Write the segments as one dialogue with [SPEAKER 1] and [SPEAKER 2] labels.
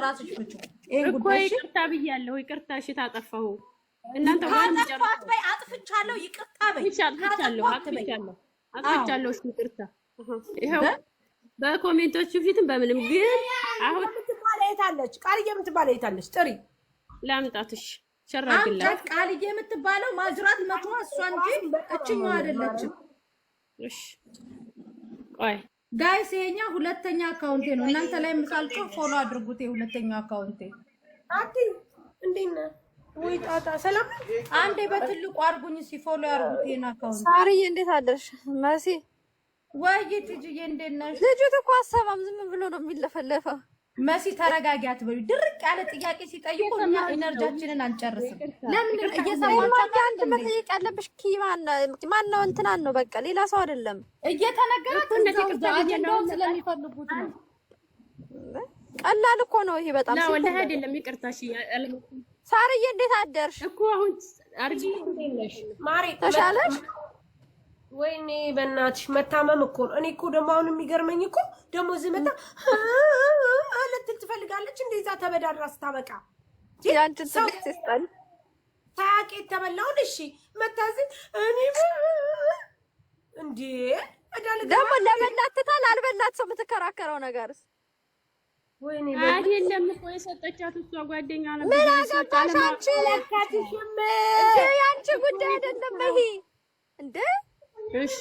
[SPEAKER 1] ራስሽ ፍቹ ይሄን ጉዳይ
[SPEAKER 2] ይቅርታ ብያለሁ ይቅርታ እሺ ታጠፋሁ እናንተ ወንጀል
[SPEAKER 1] ታጠፋት በይ አጥፍቻለሁ ይቅርታ በይ
[SPEAKER 2] አጥፍቻለሁ እሺ ይቅርታ ይሄው በኮሜንቶቹ ፊትም በምንም ግን አሁን
[SPEAKER 3] የምትባለይታለች ቃልዬ የምትባለይታለች ጥሪ
[SPEAKER 2] ላምጣትሽ ሸራግላ
[SPEAKER 1] ቃልዬ የምትባለው ማዝራት መቶ እሷ እንጂ እችኛው አይደለችም
[SPEAKER 2] እሺ ቆይ
[SPEAKER 1] ጋይስ ይሄኛ ሁለተኛ አካውንቴ ነው እናንተ ላይ ምሳልከው ፎሎ አድርጉት የሁለተኛ አካውንቴ
[SPEAKER 3] አቲ እንዴነ ወይ ጣጣ ሰላም
[SPEAKER 1] አንዴ በትልቁ አርጉኝ ሲ ፎሎ ያርጉት ይሄን አካውንት
[SPEAKER 4] ሳርዬ እንዴት አደርሽ መሲ
[SPEAKER 1] ወይ ትጅዬ እንዴት ነሽ
[SPEAKER 4] ልጅቱ እኮ አሰማም ዝም ብሎ ነው የሚለፈለፈው
[SPEAKER 1] መሲ ተረጋጊ አትበሉ ድርቅ ያለ ጥያቄ ሲጠይቁ እኛ ኢነርጂያችንን አንጨርስም ለምን እየሰማችሁ
[SPEAKER 4] አንተ መጠየቅ ያለብሽ ማን ነው እንትናን ነው በቃ ሌላ ሰው አይደለም
[SPEAKER 1] እየተነገራችሁ እንደው ስለሚፈልጉት ነው
[SPEAKER 4] ቀላል እኮ ነው ይሄ በጣም
[SPEAKER 2] ነው ወላሂ አይደለም ይቅርታ እሺ
[SPEAKER 4] ሳርዬ እንዴት አደርሽ
[SPEAKER 2] እኮ አሁን አርጂ እንዴት ነሽ
[SPEAKER 3] ማሪ
[SPEAKER 4] ተሻለሽ
[SPEAKER 3] ወይኔ በእናትሽ መታመም እኮ ነው እኔ እኮ ደግሞ አሁን የሚገርመኝ እኮ ደግሞ ዝመታ ልትል ትፈልጋለች እንደዛ ተበዳድራ ስታበቃ
[SPEAKER 4] ያንቺን ትልቅ ሲስጠን
[SPEAKER 3] ታቄት ተበላውን እሺ መታዝ እኔ እንዴ
[SPEAKER 4] ደግሞ ለበላት ታል አልበላት ሰው የምትከራከረው ነገርስ
[SPEAKER 3] ወይኔ
[SPEAKER 2] አይደለም እኮ የሰጠቻት እሷ ጓደኛ ነው
[SPEAKER 4] ምን አገባሽ አንቺ ለካትሽም እንዴ ያንቺ ጉዳይ አይደለም ይሄ እንዴ
[SPEAKER 2] እሺ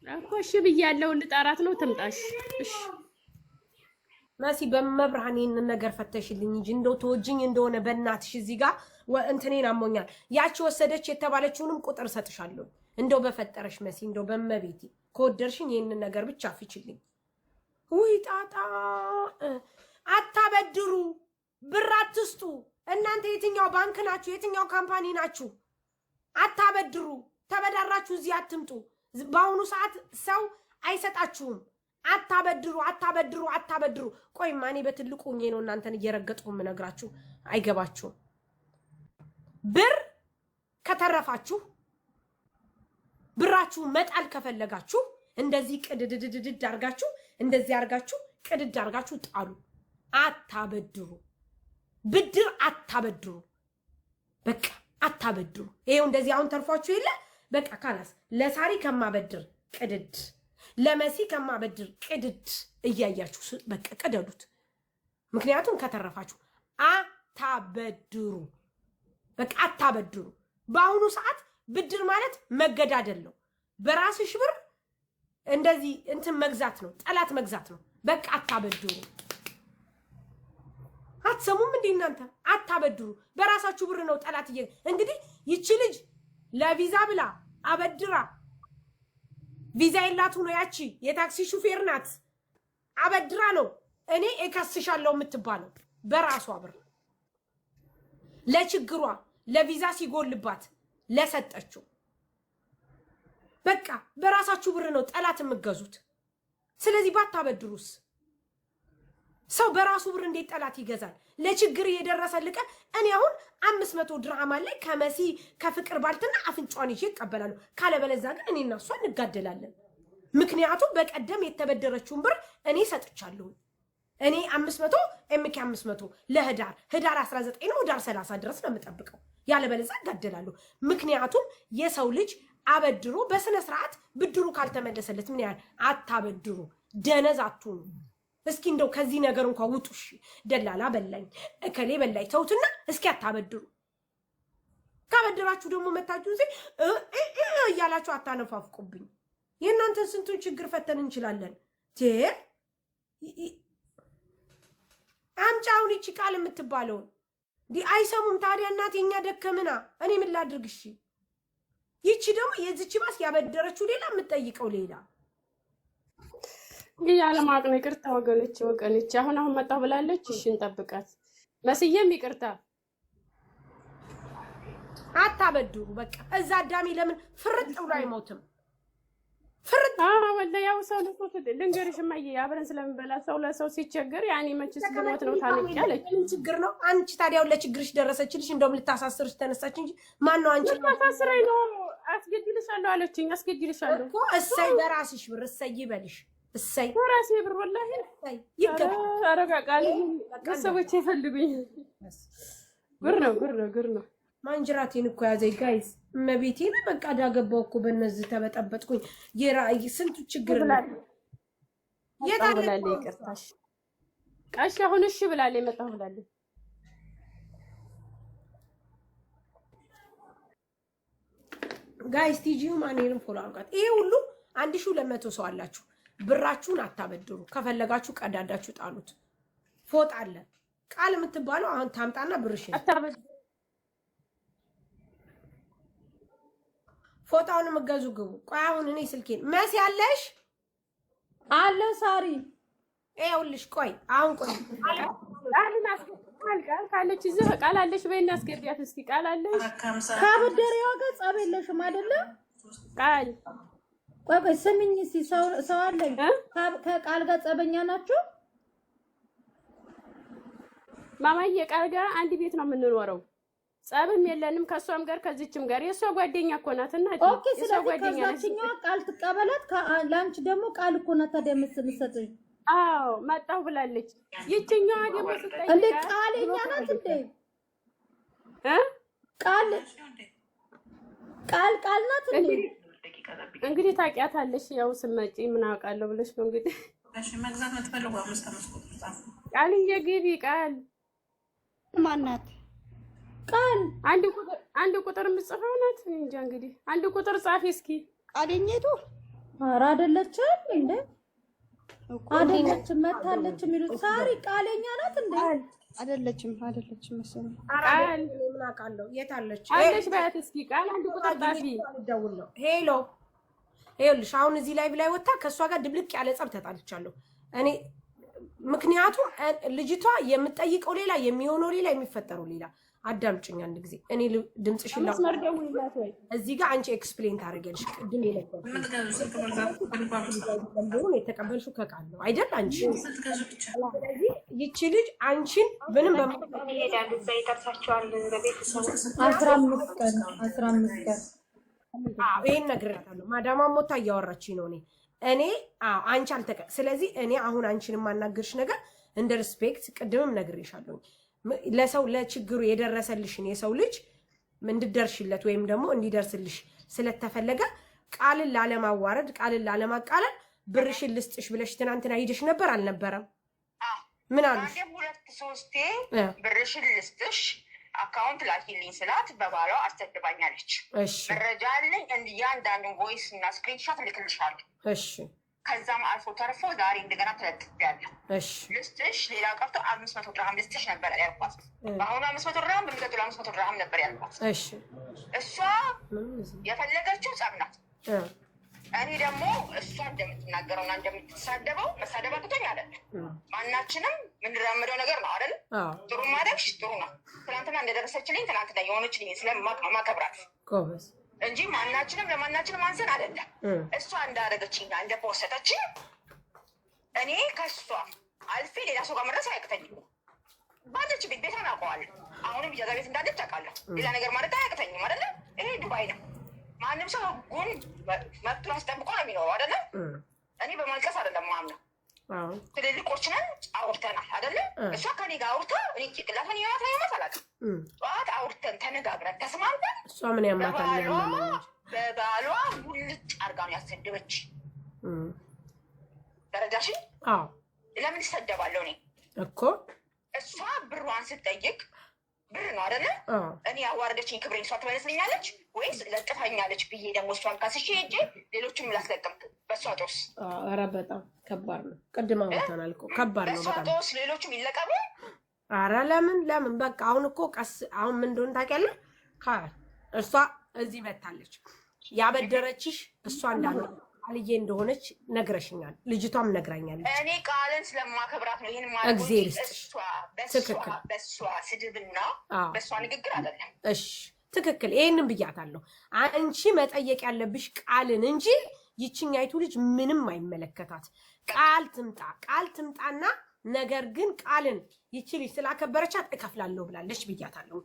[SPEAKER 2] እኮ እሺ ብያለሁ ልጠራት ነው ትምጣሽ እሺ
[SPEAKER 3] መሲ በመብርሃን ይሄን ነገር ፈተሽልኝ እንጂ እንደው ተወጅኝ እንደሆነ በእናትሽ እዚህ ጋር እንትኔን አሞኛል ያቺ ወሰደች የተባለችውንም ቁጥር ሰጥሻለሁ እንደው በፈጠረሽ መሲ እንደው በመቤቴ ከወደርሽኝ ይሄን ነገር ብቻ አፍችልኝ ወይ ጣጣ አታበድሩ ብር አትስጡ እናንተ የትኛው ባንክ ናችሁ የትኛው ካምፓኒ ናችሁ አታበድሩ ተበዳራችሁ እዚህ አትምጡ በአሁኑ ሰዓት ሰው አይሰጣችሁም አታበድሩ ቆይ ማኔ በትልቁ ነው እናንተን እየረገጥኩ ምነግራችሁ አይገባችሁም ብር ከተረፋችሁ ብራችሁ መጣል ከፈለጋችሁ እንደዚህ ቅድድድድድ አርጋችሁ እንደዚህ አርጋችሁ ቅድድ አርጋችሁ ጣሉ አታበድሩ ብድር አታበድሩ በቃ አታበድሩ ይሄው እንደዚህ አሁን ተርፏችሁ የለ በቃ ካላስ ለሳሪ ከማበድር ቅድድ ለመሲ ከማበድር ቅድድ እያያችሁ በቃ ቀደዱት ምክንያቱም ከተረፋችሁ አታበድሩ በቃ አታበድሩ በአሁኑ ሰዓት ብድር ማለት መገዳደል ነው በራስሽ ብር እንደዚህ እንትን መግዛት ነው ጠላት መግዛት ነው በቃ አታበድሩ አትሰሙም እንዴ እናንተ አታበድሩ በራሳችሁ ብር ነው ጠላት እንግዲህ ይቺ ልጅ ለቪዛ ብላ አበድራ ቪዛ የላቱ ነው ያቺ የታክሲ ሹፌር ናት አበድራ ነው እኔ እከስሻለሁ የምትባለው በራሷ ብር ለችግሯ ለቪዛ ሲጎልባት ለሰጠችው በቃ በራሳችሁ ብር ነው ጠላት የምትገዙት ስለዚህ ባታበድሩስ ሰው በራሱ ብር እንዴት ጠላት ይገዛል ለችግር የደረሰልቀ እኔ አሁን 500 ድርሃም አለ ከመሲ ከፍቅር ባልትና አፍንጫውን ይዤ ይቀበላሉ ካለበለዛ ግን እኔና እሷ እንጋደላለን ምክንያቱም በቀደም የተበደረችውን ብር እኔ ሰጥቻለሁ እኔ 500 ኤምኬ 500 ለህዳር 19 ነው ህዳር 30 ድረስ ነው የምጠብቀው ያለበለዛ እንጋደላሉ ምክንያቱም የሰው ልጅ አበድሮ በስነ ስርዓት ብድሩ ካልተመለሰለት ምን ያህል አታበድሩ ደነዝ አትሁኑ እስኪ እንደው ከዚህ ነገር እንኳን ውጡሽ ደላላ በላኝ እከሌ በላይ ተውትና እስኪ አታበድሩ ካበድራችሁ ደግሞ መታችሁ እዚህ እያላችሁ አታነፋፍቁብኝ የእናንተን ስንቱን ችግር ፈተን እንችላለን አምጫውን እቺ ቃል የምትባለው ዲ አይሰሙም ታዲያ እናቴኛ ደከምና እኔ ምን ላድርግ እሺ ይቺ ደግሞ የዚች ባስ ያበደረችው ሌላ የምትጠይቀው ሌላ
[SPEAKER 2] ያለማቅ ነው ይቅርታ ወገኖች አሁን መጣው ብላለች እሺ እንጠብቃት መስየም ይቅርታ
[SPEAKER 3] አታበድሩ በቃ እዛ አዳሚ ለምን ፍርጥ ብሎ አይሞትም
[SPEAKER 2] ፍርጥ ወላሂ ያው ሰው ልንገርሽ ማየ አብረን ስለምንበላ ሰው ለሰው ሲቸገር ያኔ መችስ ግሞት ነው ታንቂያለች
[SPEAKER 3] ችግር ነው አንቺ ታዲያው ለችግርሽ ደረሰችልሽ እንደውም ልታሳስርሽ ተነሳች እንጂ ማን ነው አንቺ
[SPEAKER 2] ታሳስረኝ ነው አስገድልሻለሁ አለችኝ አስገድልሻለሁ
[SPEAKER 3] እኮ እሰይ በራስሽ ብር እሰይ ይበልሽ እሰይ
[SPEAKER 2] ራሴ ብር ወላሂ
[SPEAKER 3] ይገባል።
[SPEAKER 2] አረጋቃል ሰዎች ይፈልጉኝ ብር ነው
[SPEAKER 3] ማንጅራቴን እኮ ያዘኝ ጋይስ እመቤቴን በቃ ዳገባው እኮ በእነዚህ ተበጠበጥኩኝ። የራእይ ስንቱ ችግር ነው
[SPEAKER 2] የታለለ ይቅርታሽ ቃሽ አሁን እሺ ብላለች መጣሁ ብላለች።
[SPEAKER 3] ጋይስ ቲጂው ማንንም ፎሎ አድርጓት። ይሄ ሁሉ 1200 ሰው አላችሁ። ብራችሁን አታበድሩ። ከፈለጋችሁ ቀዳዳችሁ ጣሉት። ፎጣ አለ ቃል የምትባለው አሁን ታምጣና ብርሽን ፎጣውን መገዙ ግቡ። ቆይ አሁን እኔ ስልኬን መሲ ያለሽ
[SPEAKER 1] አለ ሳሪ
[SPEAKER 3] ይኸውልሽ ቆይ አሁን ቆይ
[SPEAKER 2] ቃል ካለች እዚህ ቃል አለሽ በይና አስገቢያት እስቲ ቃል አለሽ
[SPEAKER 1] ከብድሬው ጋር ጸብ የለሽም አይደለ
[SPEAKER 2] ቃል
[SPEAKER 1] ቆይ ስሚኝ እስቲ ሰው አለኝ ከቃል ጋር ጸበኛ ናችሁ
[SPEAKER 2] ማማዬ ቃል ጋር አንድ ቤት ነው የምንኖረው ጸብም የለንም ከሷም ጋር ከዚችም ጋር የሷ ጓደኛ እኮ ናትና
[SPEAKER 1] ኦኬ ስለዚህ ከዛችኛው ቃል ትቀበላት ላንቺ ደግሞ ቃል እኮ ናት ተደምስልሰጥኝ
[SPEAKER 2] አዎ መጣሁ ብላለች ይችኛዋ ደግሞ ስትጠይቅ
[SPEAKER 1] እንዴ ቃልኛ ናት እንዴ ቃል ናት እንዴ
[SPEAKER 2] እንግዲህ ታውቂያታለሽ ያው ስመጪ ምን አውቃለሁ ብለሽ ነው እንግዲህ
[SPEAKER 5] እሺ መግዛት የምትፈልጉ 5 ቁጥር ጻፉ
[SPEAKER 2] ቃልዬ ግቢ ቃል
[SPEAKER 1] ማናት ቃል
[SPEAKER 2] አንድ ቁጥር የምጽፈው ናት እንጃ እንግዲህ አንድ ቁጥር ጻፊ እስኪ
[SPEAKER 1] ቃልኝቱ ኧረ አይደለችም እንዴ አይደለችም መታለች የሚሉት ሳሪ ቃለኛ ናት እንዴ አይደለችም መሰለኝ
[SPEAKER 2] ቃል
[SPEAKER 3] ምን አውቃለሁ የት አለች
[SPEAKER 2] አለሽ ባት እስኪ ቃል አንድ ቁጥር ጻፊ
[SPEAKER 3] ደውል ነው ሄሎ ይኸውልሽ አሁን እዚህ ላይ ብላይ ወጣ ከሷ ጋር ድብልቅ ያለ ጸብ ተጣልቻለሁ እኔ ምክንያቱም ልጅቷ የምትጠይቀው ሌላ የሚሆነው ሌላ የሚፈጠረው ሌላ አዳምጪኝ አንድ ጊዜ እኔ ድምጽሽን
[SPEAKER 2] መስመር ደውልላት ወይ
[SPEAKER 3] እዚህ ጋር አንቺ ኤክስፕሌን ታደርጊያለሽ ቅድም የተቀበልሽው ከቃል ነው አይደል አንቺ ስለዚህ ይቺ ልጅ አንቺን ምንም
[SPEAKER 5] ይሄዳል እዛ ይጠርሳቸዋል በቤተሰቡ
[SPEAKER 1] 15 ቀን
[SPEAKER 3] ይሄን ነግሬያታለሁ ማዳማ ሞታ እያወራችኝ ነው እኔ አንቺ አልተቀ ስለዚህ እኔ አሁን አንቺን የማናገርሽ ነገር እንደ ሪስፔክት ቅድምም ነግሬሻለሁ ለሰው ለችግሩ የደረሰልሽን የሰው ልጅ እንድደርሽለት ወይም ደግሞ እንዲደርስልሽ ስለተፈለገ ቃልን ላለማዋረድ ቃልን ላለማቃለል ብርሽን ልስጥሽ ብለሽ ትናንትና ሂደሽ ነበር አልነበረም ምን አሉሽ
[SPEAKER 5] ሁለት ሶስቴ ብርሽን ልስጥሽ አካውንት ላኪልኝ ስላት በባሏ አስተድባኛለች መረጃ አለኝ እያንዳንዱን ቮይስ እና ስክሪንሾት ልክልሻለሁ እሺ ከዛም አልፎ ተርፎ ዛሬ እንደገና ተለጥፌያለሁ እሺ ልስጥሽ ሌላ ቀርቶ 500 ድርሃም ልስጥሽ ነበር ያልኳት በአሁኑ 500 ድርሃም በሚቀጥለው 500 ድርሃም ነበር ያልኳት እሺ እሷ የፈለገችው ጸብ ናት እኔ ደግሞ እሷ እንደምትናገረውና እንደምትሳደበው መሳደብ አቅቶኝ አይደለም ማናችንም የምንራመደው ነገር ነው አይደል ጥሩ ማደግሽ ጥሩ ነው ትናንትና እንደደረሰችልኝ ትናንትና የሆነችልኝ ስለማከብራት ጎበዝ እንጂ ማናችንም ለማናችንም አንሰን አይደለም እሷ እንዳደረገችኝና እንደፖሰተችኝ እኔ ከሷ አልፌ ሌላ ሰው ጋር መድረስ አያቅተኝም ባለች ቤቷን አውቀዋለሁ አሁንም እያዛ ቤት እንዳለች አውቃለሁ ሌላ ነገር ማለት አያቅተኝም አይደለም ይሄ ዱባይ ነው ማንም ሰው ህጉን መብቱን አስጠብቆ ነው የሚኖረው አይደለም እኔ በማልቀስ አይደለም ማምነው ትልልቆች ነን አውርተናል አይደለም እሷ ከኔ ጋር አውርታ እኔ ጭቅላቷን የማታ አላውቅም ጠዋት አውርተን ተነጋግረን ተስማምተን
[SPEAKER 3] እሷ ምን ያማታል
[SPEAKER 5] በባሏ ሙልጭ አድርጋ ነው ያሰደበች ደረጃሽን ለምን ይሰደባለሁ እኔ እኮ እሷ ብሯን ስትጠይቅ ብር ነው አይደለ እኔ ያዋረደችኝ ክብሬን እሷ ትመለስልኛለች ወይስ ለጥፋኛለች ብዬ ደግሞ እሷን ካስሼ ሄጄ ሌሎችም ላስለቅም በእሷ ጦስ
[SPEAKER 3] ኧረ በጣም ከባድ ነው ቅድም አውርተናል እኮ ከባድ ነው በጣም
[SPEAKER 5] በእሷ ጦስ ሌሎችም ይለቀሙ
[SPEAKER 3] ኧረ ለምን በቃ አሁን እኮ ቀስ አሁን ምን እንደሆነ ታውቂያለሽ እሷ እዚህ መታለች ያበደረችሽ እሷ እንዳለ ቃልዬ እንደሆነች ነግረሽኛል ልጅቷም ነግራኛለች
[SPEAKER 5] እኔ ቃልን ስለማከብራት ነው ይሄን ማለት በእሷ ስድብና በእሷ ንግግር አይደለም
[SPEAKER 3] እሺ ትክክል ይሄንን ብያታለሁ አንቺ መጠየቅ ያለብሽ ቃልን እንጂ ይችኛይቱ ልጅ ምንም አይመለከታት ቃል ትምጣና ነገር ግን ቃልን ይቺ ልጅ ስላከበረቻት እከፍላለሁ ብላለች ብያታለሁ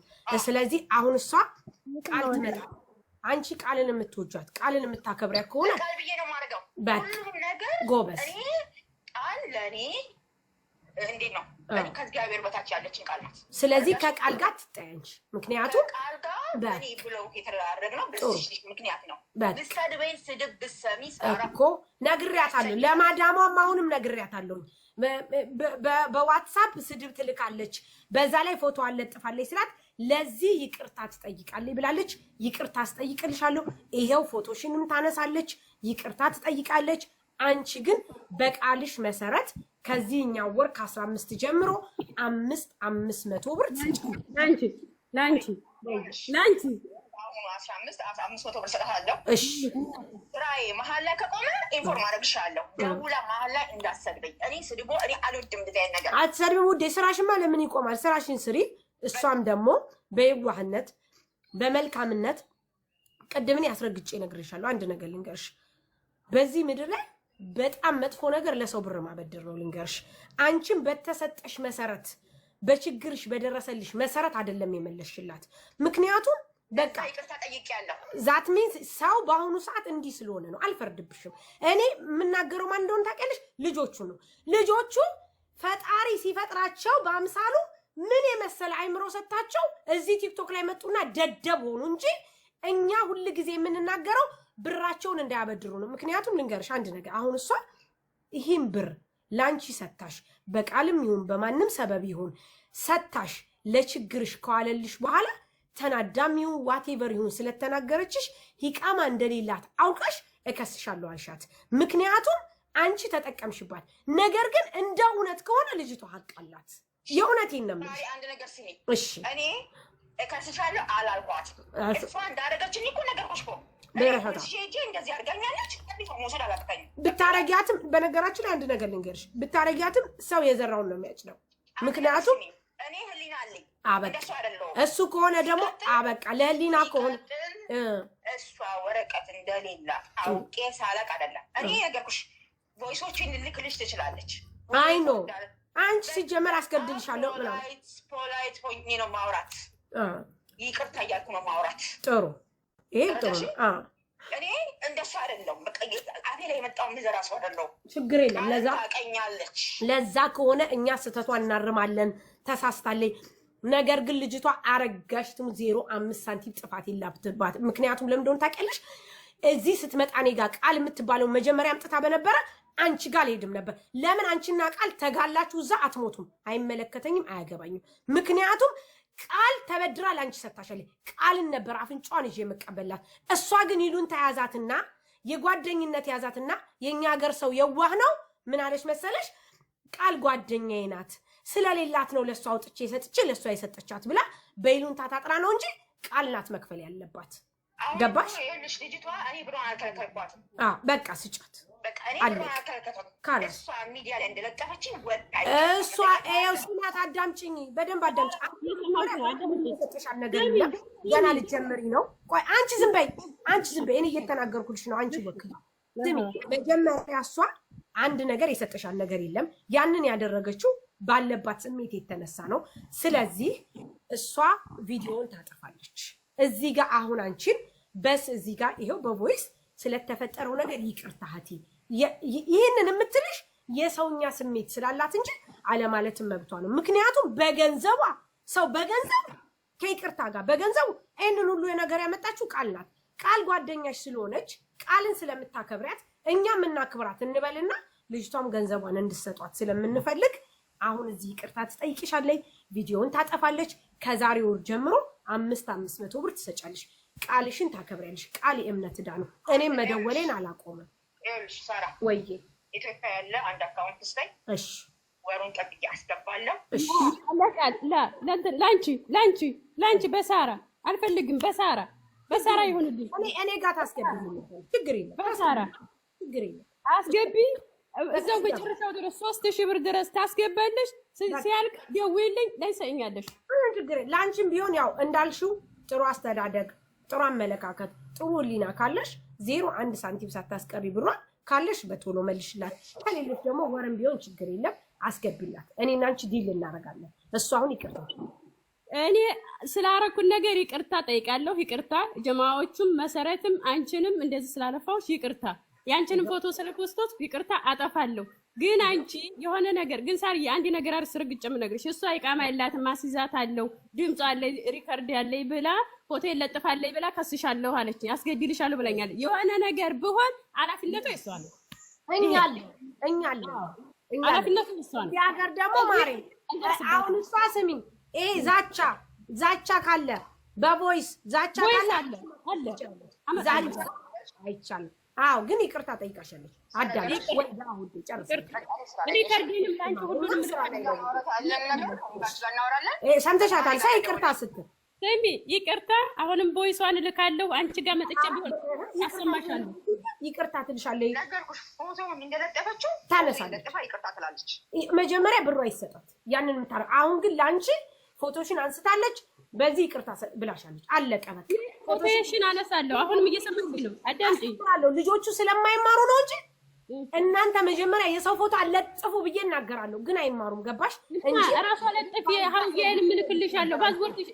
[SPEAKER 3] ስለዚህ አሁን እሷ ቃል ትመጣ አንቺ ቃልን የምትወጃት ቃልን የምታከብሪያ ከሆነ
[SPEAKER 5] ቃል ብዬ ነው የማደርገው
[SPEAKER 3] ሁሉም ነገር ጎበዝ
[SPEAKER 5] እኔ ለእኔ እንዴት ነው ከእግዚአብሔር በታች ያለችን ቃል ናት።
[SPEAKER 3] ስለዚህ ከቃል ጋር ትጠያንች። ምክንያቱም
[SPEAKER 5] ቃል ጋር እኔ ብለው የተደራረግነው በዚህ ምክንያት ነው። ብትሰድበኝ ስድብ ብትሰሚ
[SPEAKER 3] እኮ ነግሬያታለሁ። ለማዳሟም አሁንም ነግሬያታለሁ። በዋትሳፕ ስድብ ትልካለች፣ በዛ ላይ ፎቶ አለጥፋለች ስላት ለዚህ ይቅርታ ትጠይቃለች ብላለች። ይቅርታ አስጠይቅልሻለሁ፣ ይሄው ፎቶሽንም ታነሳለች፣ ይቅርታ ትጠይቃለች። አንቺ ግን በቃልሽ መሰረት ከዚህኛው ወር ከ15 ጀምሮ 500 ብር
[SPEAKER 2] ላንቺ
[SPEAKER 5] 1500 ብር ሰጥሃለሁ።
[SPEAKER 3] እሺ
[SPEAKER 5] ስራዬ መሀል ላይ ከቆመ ኢንፎርም አደርግሻለሁ። ደውላ መሀል ላይ እንዳሰድበኝ። እኔ ስድቦ እኔ አልወድም እንደዚህ አይነት ነገር።
[SPEAKER 3] አትሰድብም ውዴ። ስራሽማ ለምን ይቆማል? ስራሽን ስሪ። እሷም ደግሞ በየዋህነት በመልካምነት ቅድምን ያስረግጬ እነግርሻለሁ። አንድ ነገር ልንገርሽ፣ በዚህ ምድር ላይ በጣም መጥፎ ነገር ለሰው ብር ማበደር ነው። ልንገርሽ፣ አንቺም በተሰጠሽ መሰረት በችግርሽ በደረሰልሽ መሰረት አይደለም የመለስሽላት። ምክንያቱም በቃ
[SPEAKER 5] ይቅርታ ጠይቄያለሁ።
[SPEAKER 3] ዛት ሚንስ ሰው በአሁኑ ሰዓት እንዲህ ስለሆነ ነው። አልፈርድብሽም። እኔ የምናገረው ማን እንደሆነ ታውቂያለሽ? ልጆቹ ነው። ልጆቹ ፈጣሪ ሲፈጥራቸው በአምሳሉ ምን የመሰለ አይምሮ ሰጣቸው እዚህ ቲክቶክ ላይ መጡና ደደብ ሆኑ እንጂ እኛ ሁል ጊዜ የምንናገረው ብራቸውን እንዳያበድሩ ነው። ምክንያቱም ልንገርሽ አንድ ነገር፣ አሁን እሷ ይህን ብር ላንቺ ሰታሽ በቃልም ይሁን በማንም ሰበብ ይሁን ሰታሽ ለችግርሽ ከዋለልሽ በኋላ ተናዳም ይሁን ዋቴቨር ይሁን ስለተናገረችሽ ሂቃማ እንደሌላት አውቀሽ እከስሻለሁ አልሻት። ምክንያቱም አንቺ ተጠቀምሽባት። ነገር ግን እንደ እውነት ከሆነ ልጅቷ ሀቅ አላት። የእውነቴን ነው የምልሽ።
[SPEAKER 5] አንድ ነገር ስሚ፣
[SPEAKER 3] እሺ እኔ
[SPEAKER 5] እከስሻለሁ አላልኳትም። እሷ እንዳደረገችኝ እኮ ነገርኩሽ እኮ እንደዚህ አድርጋኛለች። መውሰድ አላቅተኝም።
[SPEAKER 3] ብታረጊያትም በነገራችን ላይ አንድ ነገር ልንገርሽ፣ ብታረጊያትም ሰው የዘራውን ነው የሚያጭደው። ምክንያቱም
[SPEAKER 5] እኔ ህሊና አለኝ።
[SPEAKER 3] አበቃ እሱ ከሆነ ደግሞ አበቃ። ለህሊና ከሆነ
[SPEAKER 5] እሷ ወረቀት እንደሌላት አውቄ ሳለቅ አይደለም። እኔ ነገርኩሽ፣ ቮይሶችን ልልክልሽ ትችላለች።
[SPEAKER 3] አይ ኖ አንቺ ሲጀመር አስገድልሻለሁ ምናምን
[SPEAKER 5] ፖላይት ሆኜ ነው ማውራት። ይቅርታ እያልኩ ነው ማውራት።
[SPEAKER 3] ጥሩ፣ ይሄ ጥሩ ነው።
[SPEAKER 5] እኔ እንደሱ አይደለም። በቃ አፌ ላይ የመጣውን ምዘራ ሰው አይደለም።
[SPEAKER 3] ችግር የለም። ለዛ ከሆነ እኛ ስህተቷን እናርማለን። ተሳስታለች። ነገር ግን ልጅቷ አረጋሽትም 0.5 ሳንቲም ጥፋት የላብትባት። ምክንያቱም ለምን እንደሆነ ታውቂያለሽ? እዚህ ስትመጣ እኔ ጋር ቃል የምትባለው መጀመሪያ አምጥታ በነበረ አንቺ ጋር አልሄድም ነበር። ለምን አንቺና ቃል ተጋላችሁ? እዛ አትሞቱም። አይመለከተኝም፣ አያገባኝም። ምክንያቱም ቃል ተበድራ ለአንቺ ሰታሻለች። ቃልን ነበር አፍንጫዋን ይዤ የምቀበላት። እሷ ግን ይሉን ተያዛትና የጓደኝነት ያዛትና የኛ ሀገር ሰው የዋህ ነው። ምን አለች መሰለሽ? ቃል ጓደኛዬ ናት ስለሌላት ነው ለሷ አውጥቼ ሰጥቼ ለሷ የሰጠቻት ብላ በይሉንታ ታጥራ ነው እንጂ ቃል ናት መክፈል ያለባት። ገባሽ?
[SPEAKER 5] ልጅቷ እኔ ብሯን አልከለከልኳትም።
[SPEAKER 3] በቃ ስጫት።
[SPEAKER 5] እሷ ሚዲያ ላይ እንደለጠፈችኝ ወጣች።
[SPEAKER 3] እሷ ይኸው ስማት፣ አዳምጪኝ፣ በደንብ አዳምጪ። ሰጥሻል ነገር የለም ገና ልጀምሪ ነው። ቆይ አንቺ ዝም በይ፣ አንቺ ዝም በይ። እኔ እየተናገርኩልሽ ነው። አንቺ ወክል ዝም። መጀመሪያ እሷ አንድ ነገር የሰጠሻል ነገር የለም። ያንን ያደረገችው ባለባት ስሜት የተነሳ ነው። ስለዚህ እሷ ቪዲዮውን ታጠፋለች። እዚህ ጋር አሁን አንቺን በስ እዚህ ጋር ይሄው በቮይስ ስለተፈጠረው ነገር ይቅርታ እህቴ፣ ይህንን የምትልሽ የሰውኛ ስሜት ስላላት እንጂ አለማለትም መብቷ ነው። ምክንያቱም በገንዘቧ ሰው በገንዘብ ከይቅርታ ጋር በገንዘቡ ይህንን ሁሉ የነገር ያመጣችው ቃል ናት። ቃል ጓደኛሽ ስለሆነች ቃልን ስለምታከብሪያት እኛም እናክብራት እንበልና ልጅቷም ገንዘቧን እንድሰጧት ስለምንፈልግ አሁን እዚህ ይቅርታ ትጠይቅሻለች። ቪዲዮውን ታጠፋለች። ከዛሬ ወር ጀምሮ 500 ብር ትሰጫለሽ። ቃልሽን ታከብሪያለሽ። ቃል የእምነት ዕዳ ነው። እኔም መደወሌን አላቆምም።
[SPEAKER 5] ይኸውልሽ ሳራ፣
[SPEAKER 3] ወይዬ
[SPEAKER 5] ኢትዮጵያ ያለ አንድ አካውንት ስታይ፣
[SPEAKER 3] እሺ
[SPEAKER 5] ወሩን ጠብቄ አስገባለሁ።
[SPEAKER 3] እሺ
[SPEAKER 2] ላንቺ በሳራ አልፈልግም። በሳራ ይሁንልኝ።
[SPEAKER 3] እኔ ጋር ታስገቢልኝ። ችግር የለም።
[SPEAKER 2] በሳራ
[SPEAKER 3] ችግር የለም።
[SPEAKER 2] አስገቢ። እዛው መጨረሻው ድረስ 3000 ብር ድረስ ታስገባለሽ። ሲያልቅ ደውይልኝ፣ ላይሰኛለሽ።
[SPEAKER 3] ችግር የለም። ለአንቺም ቢሆን ያው እንዳልሽው ጥሩ አስተዳደግ፣ ጥሩ አመለካከት፣ ጥሩ ህሊና ካለሽ 0.1 ሳንቲም ሳታስቀሪ ብሯን ካለሽ በቶሎ መልሽላት። ከሌሎች ደግሞ ወርም ቢሆን ችግር የለም አስገቢላት። እኔና አንቺ ዲል እናደርጋለን። እሱ አሁን ይቅርታ፣
[SPEAKER 2] እኔ ስላረኩን ነገር ይቅርታ ጠይቃለሁ። ይቅርታ ጀማዎቹም መሰረትም አንቺንም እንደዚህ ስላለፋውሽ ይቅርታ። ያንቺንም ፎቶ ስለፖስቶት ይቅርታ አጠፋለሁ። ግን አንቺ የሆነ ነገር ግን ሳርዬ አንድ ነገር አስረግጬ የምነግርሽ እሷ ኢቃማ የላትም ማስይዛት አለው ድምጿ አለ ሪከርድ ያለኝ ብላ ፎቶ ይለጥፋለኝ ብላ ከስሻለሁ አለች። አስገድልሻለሁ ብለኛል። የሆነ ነገር ብሆን ኃላፊነቱ የሷ ነው።
[SPEAKER 3] እኛለ
[SPEAKER 2] ኃላፊነቱ የሷ ነው።
[SPEAKER 3] ያገር ደግሞ ማሬ አሁን እሷ ስሚኝ፣ ይሄ ዛቻ ካለ በቮይስ ዛቻ ካለ
[SPEAKER 2] አለ
[SPEAKER 3] ዛቻ አይቻልም። አዎ ግን ይቅርታ ጠይቃሻለች። አዳምጪ ወይ ዳውድ ጨርስ።
[SPEAKER 2] ሪከርድንም ላንቺ ሁሉንም
[SPEAKER 3] ሰምተሻታል? ሳይ ይቅርታ ስትል
[SPEAKER 2] ስሚ፣ ይቅርታ አሁንም ቮይሷን እልካለሁ። አንቺ ጋር መጥቼ ቢሆን ያሰማሻለሁ።
[SPEAKER 3] ይቅርታ ትልሻለች።
[SPEAKER 5] ነገርኩሽ፣ ፎቶውን እንደለጠፈችው
[SPEAKER 3] ታነሳለች።
[SPEAKER 5] ይቅርታ ትላለች።
[SPEAKER 3] መጀመሪያ ብሩ አይሰጣት ያንን ምታረ። አሁን ግን ላንቺ ፎቶሽን አንስታለች፣ በዚህ ይቅርታ ብላሻለች። አለቀ በቃ።
[SPEAKER 2] ፎቶሽን አነሳለሁ። አሁንም እየሰማሁኝ ነው። አዳምጪኝ።
[SPEAKER 3] ልጆቹ ስለማይማሩ ነው እንጂ እናንተ መጀመሪያ የሰው ፎቶ አለጥፉ ብዬ እናገራለሁ፣ ግን አይማሩም። ገባሽ? እንጂ
[SPEAKER 2] እራሷ ለጥፍ የሀውዬን ምልክልሻለሁ። ባዝወርድሽ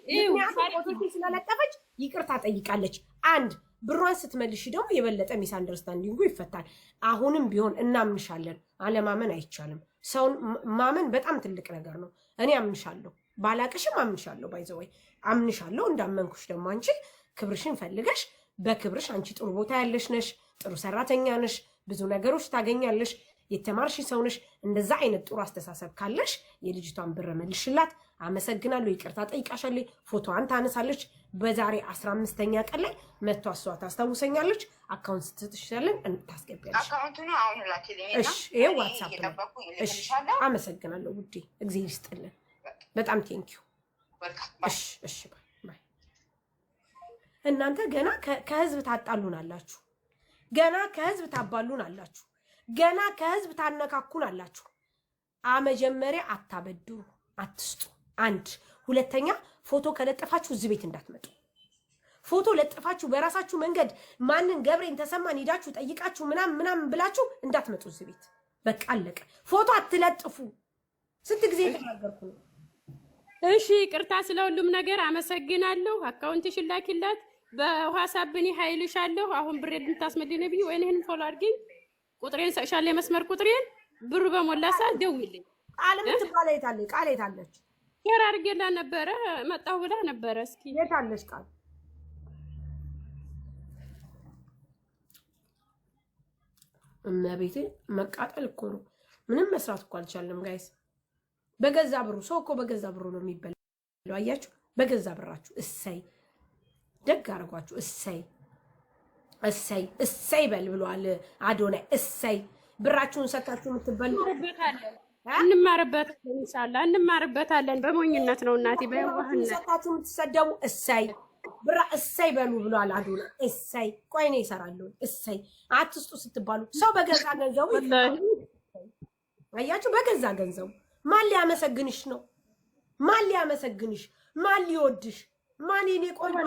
[SPEAKER 3] ፎቶሽን ስለለጠፈች ይቅርታ ጠይቃለች። አንድ ብሯን ስትመልሽ ደግሞ የበለጠ ሚስ አንደርስታንዲንጉ ይፈታል። አሁንም ቢሆን እናምንሻለን። አለማመን አይቻልም። ሰውን ማመን በጣም ትልቅ ነገር ነው። እኔ አምንሻለሁ፣ ባላቅሽም አምንሻለሁ። ባይዘወይ አምንሻለሁ። እንዳመንኩሽ ደግሞ አንቺ ክብርሽን ፈልገሽ በክብርሽ አንቺ ጥሩ ቦታ ያለሽ ነሽ፣ ጥሩ ሰራተኛ ነሽ፣ ብዙ ነገሮች ታገኛለሽ፣ የተማርሽ ሰው ነሽ። እንደዛ አይነት ጥሩ አስተሳሰብ ካለሽ የልጅቷን ብር መልሽላት። አመሰግናለሁ። ይቅርታ ጠይቃሻለሁ። ፎቶዋን ታነሳለች። በዛሬ 15ኛ ቀን ላይ መጥቶ እሷ ታስታውሰኛለች። አካውንት ስትሽያለን ታስገቢያለሽ።
[SPEAKER 5] አካውንቱ ነው አሁን ላኪልኝ።
[SPEAKER 3] እሺ፣ ይሄ ዋትስአፕ ነው። እሺ፣ አመሰግናለሁ ውዴ። እግዚአብሔር ይስጥልን። በጣም ቴንኪው። እሺ፣ እሺ፣ ባይ። እናንተ ገና ከህዝብ ታጣሉን አላችሁ። ገና ከህዝብ ታባሉን አላችሁ። ገና ከህዝብ ታነካኩን አላችሁ። መጀመሪያ አታበድሩ፣ አትስጡ። አንድ ሁለተኛ፣ ፎቶ ከለጠፋችሁ እዚህ ቤት እንዳትመጡ። ፎቶ ለጥፋችሁ በራሳችሁ መንገድ ማንን ገብሬን ተሰማን ሄዳችሁ ጠይቃችሁ ምናምን ብላችሁ እንዳትመጡ እዚህ ቤት። በቃ አለቀ። ፎቶ አትለጥፉ። ስንት ጊዜ ተናገርኩ ነው።
[SPEAKER 2] እሺ፣ ይቅርታ ስለሁሉም ነገር አመሰግናለሁ። አካውንትሽን ላኪላት። በዋትስአፕ እኔ ኃይልሻለሁ። አሁን ብሬ ልታስመድኝ ነው ብዬ ወይ እኔን ፎሎ አድርጊኝ። ቁጥሬን ሰጥሻለሁ፣ የመስመር ቁጥሬን። ብሩ በሞላ ሰዓት ደውይልኝ።
[SPEAKER 3] ቃል የምትባለው የት አለች? ቃል የት አለች?
[SPEAKER 2] ሼር አድርጌላት ነበረ፣ መጣሁ ብላ ነበረ። እስኪ
[SPEAKER 3] የት አለች ቃል? እመቤቴ መቃጠል እኮ ነው። ምንም መስራት እኮ አልቻለም ጋይስ። በገዛ ብሩ ሰው እኮ በገዛ ብሩ ነው የሚበላው። አያችሁ፣ በገዛ ብራችሁ። እሰይ ደግ አደረጓችሁ። እሰይ እሰይ እሰይ በል ብሏል አዶናይ። እሰይ ብራችሁን ሰጣችሁ የምትበሉ
[SPEAKER 2] እንማርበታለን። ኢንሻአላህ እንማርበታለን። በሞኝነት ነው እናቴ፣ በየዋህነት
[SPEAKER 3] ሰጣችሁ የምትሰደቡ እሰይ ብራ እሰይ በሉ ብሏል አዶናይ። እሰይ ቆይ ነው ይሰራሉ። እሰይ አትስጡ ስትባሉ ሰው በገዛ ገንዘቡ አያችሁ፣ በገዛ ገንዘቡ። ማን ሊያመሰግንሽ ነው? ማን ሊያመሰግንሽ? ማን ሊወድሽ? ማን የኔ ቆንጆ